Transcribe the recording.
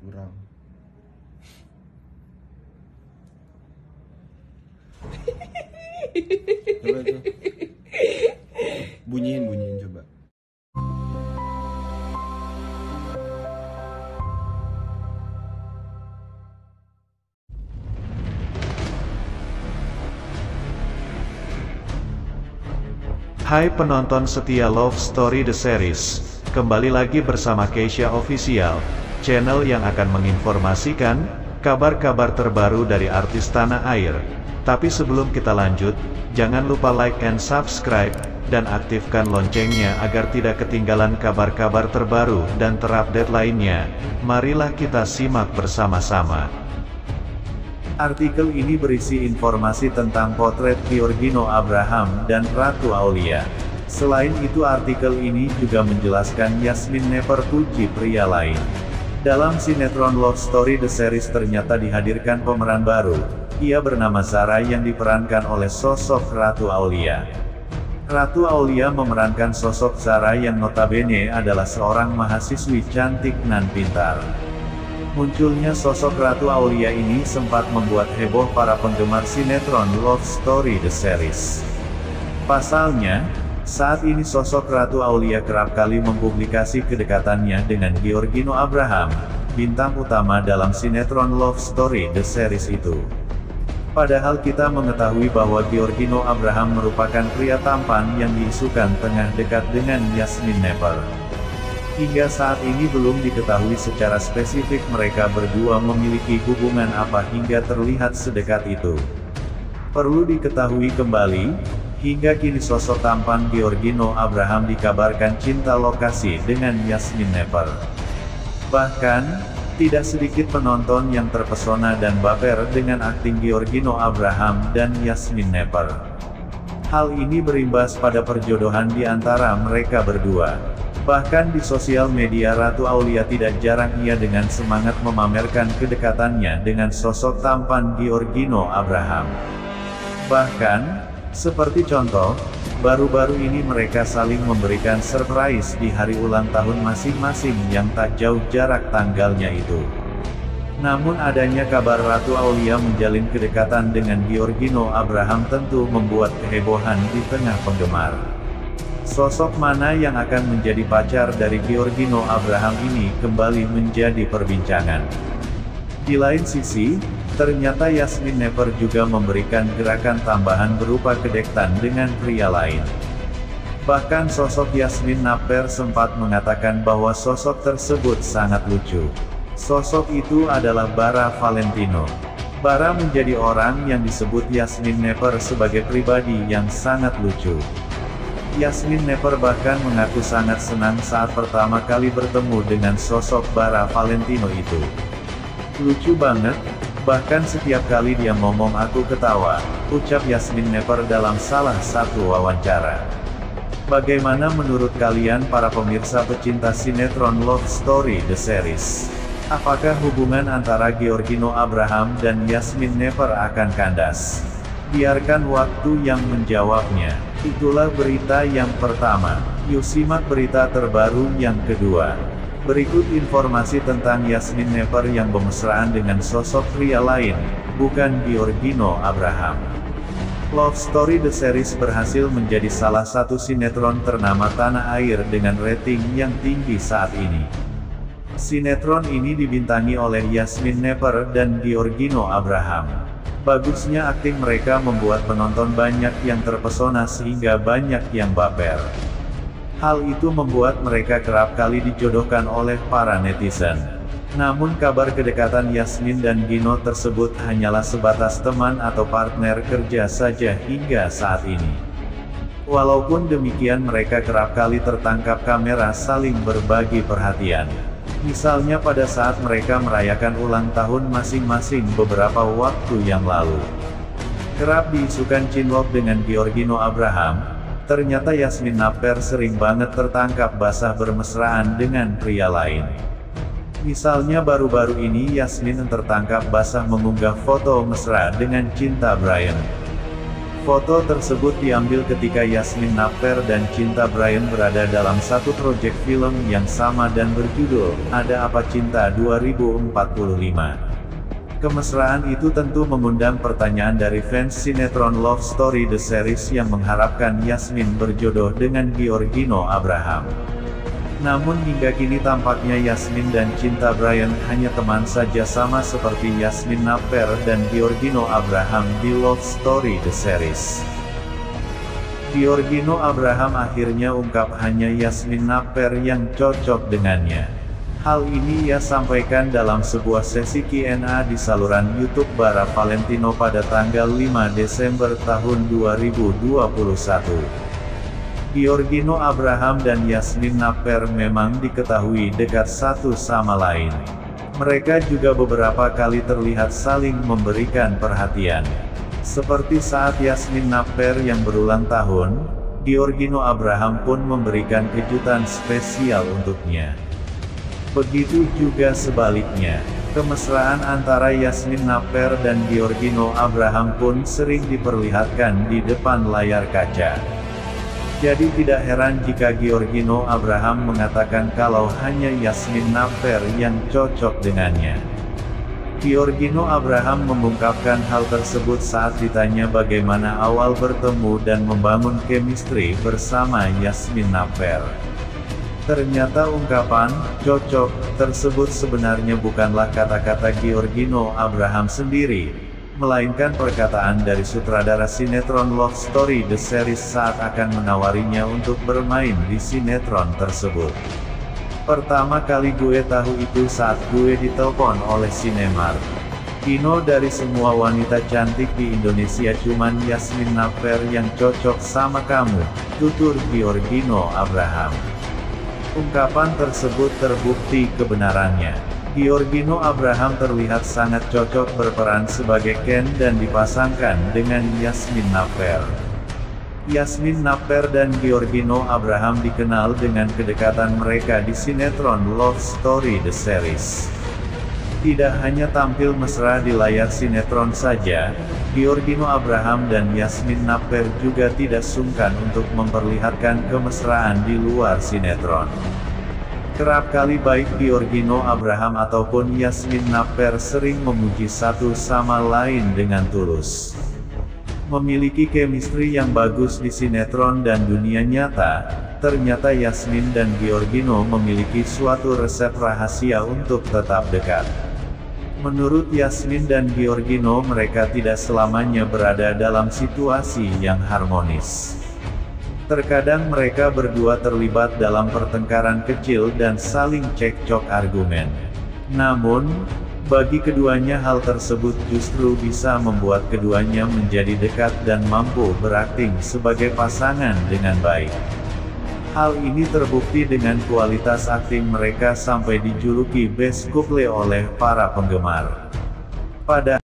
kurang. Coba tuh. Bunyiin coba. Hai penonton setia Love Story The Series, kembali lagi bersama Keisha Official, channel yang akan menginformasikan kabar-kabar terbaru dari artis tanah air. Tapi sebelum kita lanjut, jangan lupa like and subscribe, dan aktifkan loncengnya agar tidak ketinggalan kabar-kabar terbaru dan terupdate lainnya. Marilah kita simak bersama-sama. Artikel ini berisi informasi tentang potret Giorgino Abraham dan Ratu Aulia. Selain itu artikel ini juga menjelaskan Yasmin Nepper puji pria lain. Dalam sinetron Love Story The Series ternyata dihadirkan pemeran baru. Ia bernama Zara yang diperankan oleh sosok Ratu Aulia. Ratu Aulia memerankan sosok Zara yang notabene adalah seorang mahasiswi cantik nan pintar. Munculnya sosok Ratu Aulia ini sempat membuat heboh para penggemar sinetron Love Story The Series. Pasalnya, saat ini sosok Ratu Aulia kerap kali mempublikasi kedekatannya dengan Giorgino Abraham, bintang utama dalam sinetron Love Story The Series itu. Padahal kita mengetahui bahwa Giorgino Abraham merupakan pria tampan yang diisukan tengah dekat dengan Yasmin Nepper. Hingga saat ini belum diketahui secara spesifik mereka berdua memiliki hubungan apa hingga terlihat sedekat itu. Perlu diketahui kembali, hingga kini sosok tampan Giorgino Abraham dikabarkan cinta lokasi dengan Yasmin Nepper. Bahkan, tidak sedikit penonton yang terpesona dan baper dengan akting Giorgino Abraham dan Yasmin Nepper. Hal ini berimbas pada perjodohan di antara mereka berdua. Bahkan di sosial media Ratu Aulia tidak jarang ia dengan semangat memamerkan kedekatannya dengan sosok tampan Giorgino Abraham. Bahkan, seperti contoh, baru-baru ini mereka saling memberikan surprise di hari ulang tahun masing-masing yang tak jauh jarak tanggalnya itu. Namun adanya kabar Ratu Aulia menjalin kedekatan dengan Giorgino Abraham tentu membuat kehebohan di tengah penggemar. Sosok mana yang akan menjadi pacar dari Giorgino Abraham ini kembali menjadi perbincangan. Di lain sisi, ternyata Yasmin Nepper juga memberikan gerakan tambahan berupa kedekatan dengan pria lain. Bahkan sosok Yasmin Nepper sempat mengatakan bahwa sosok tersebut sangat lucu. Sosok itu adalah Bara Valentino. Bara menjadi orang yang disebut Yasmin Nepper sebagai pribadi yang sangat lucu. Yasmin Nepper bahkan mengaku sangat senang saat pertama kali bertemu dengan sosok Bara Valentino itu. Lucu banget, bahkan setiap kali dia ngomong aku ketawa, ucap Yasmin Nepper dalam salah satu wawancara. Bagaimana menurut kalian para pemirsa pecinta sinetron Love Story The Series? Apakah hubungan antara Giorgino Abraham dan Yasmin Nepper akan kandas? Biarkan waktu yang menjawabnya. Itulah berita yang pertama. Yuk simak berita terbaru yang kedua. Berikut informasi tentang Yasmin Nepper yang bermesraan dengan sosok pria lain, bukan Giorgino Abraham. Love Story The Series berhasil menjadi salah satu sinetron ternama tanah air dengan rating yang tinggi saat ini. Sinetron ini dibintangi oleh Yasmin Nepper dan Giorgino Abraham. Bagusnya akting mereka membuat penonton banyak yang terpesona sehingga banyak yang baper. Hal itu membuat mereka kerap kali dijodohkan oleh para netizen. Namun kabar kedekatan Yasmin dan Gino tersebut hanyalah sebatas teman atau partner kerja saja hingga saat ini. Walaupun demikian mereka kerap kali tertangkap kamera saling berbagi perhatian. Misalnya pada saat mereka merayakan ulang tahun masing-masing beberapa waktu yang lalu. Kerap diisukan cinlok dengan Giorgino Abraham, ternyata Yasmin Nepper sering banget tertangkap basah bermesraan dengan pria lain. Misalnya baru-baru ini Yasmin tertangkap basah mengunggah foto mesra dengan Cinta Brian. Foto tersebut diambil ketika Yasmine Naper dan Cinta Bryan berada dalam satu proyek film yang sama dan berjudul, Ada Apa Cinta 2045. Kemesraan itu tentu mengundang pertanyaan dari fans sinetron Love Story The Series yang mengharapkan Yasmine berjodoh dengan Giorgino Abraham. Namun hingga kini tampaknya Yasmine dan Cinta Bryan hanya teman saja, sama seperti Yasmine Naper dan Giorgino Abraham di Love Story The Series. Giorgino Abraham akhirnya ungkap hanya Yasmine Naper yang cocok dengannya. Hal ini ia sampaikan dalam sebuah sesi Q&A di saluran YouTube Bara Valentino pada tanggal 5 Desember tahun 2021. Giorgino Abraham dan Yasmine Naper memang diketahui dekat satu sama lain. Mereka juga beberapa kali terlihat saling memberikan perhatian. Seperti saat Yasmine Naper yang berulang tahun, Giorgino Abraham pun memberikan kejutan spesial untuknya. Begitu juga sebaliknya, kemesraan antara Yasmine Naper dan Giorgino Abraham pun sering diperlihatkan di depan layar kaca. Jadi tidak heran jika Giorgino Abraham mengatakan kalau hanya Yasmine Naper yang cocok dengannya. Giorgino Abraham mengungkapkan hal tersebut saat ditanya bagaimana awal bertemu dan membangun chemistry bersama Yasmine Naper. Ternyata ungkapan "cocok" tersebut sebenarnya bukanlah kata-kata Giorgino Abraham sendiri, melainkan perkataan dari sutradara sinetron Love Story The Series saat akan menawarinya untuk bermain di sinetron tersebut. Pertama kali gue tahu itu saat gue ditelepon oleh Sinemart. Gino, dari semua wanita cantik di Indonesia cuman Yasmine Naper yang cocok sama kamu, tutur Giorgino Abraham. Ungkapan tersebut terbukti kebenarannya. Giorgino Abraham terlihat sangat cocok berperan sebagai Ken dan dipasangkan dengan Yasmine Naper. Yasmine Naper dan Giorgino Abraham dikenal dengan kedekatan mereka di sinetron Love Story The Series. Tidak hanya tampil mesra di layar sinetron saja, Giorgino Abraham dan Yasmine Naper juga tidak sungkan untuk memperlihatkan kemesraan di luar sinetron. Kerap kali baik Giorgino Abraham ataupun Yasmine Naper sering memuji satu sama lain dengan tulus. Memiliki chemistry yang bagus di sinetron dan dunia nyata, ternyata Yasmine dan Giorgino memiliki suatu resep rahasia untuk tetap dekat. Menurut Yasmine dan Giorgino, mereka tidak selamanya berada dalam situasi yang harmonis. Terkadang mereka berdua terlibat dalam pertengkaran kecil dan saling cekcok argumen. Namun, bagi keduanya hal tersebut justru bisa membuat keduanya menjadi dekat dan mampu berakting sebagai pasangan dengan baik. Hal ini terbukti dengan kualitas akting mereka sampai dijuluki best couple oleh para penggemar. Pada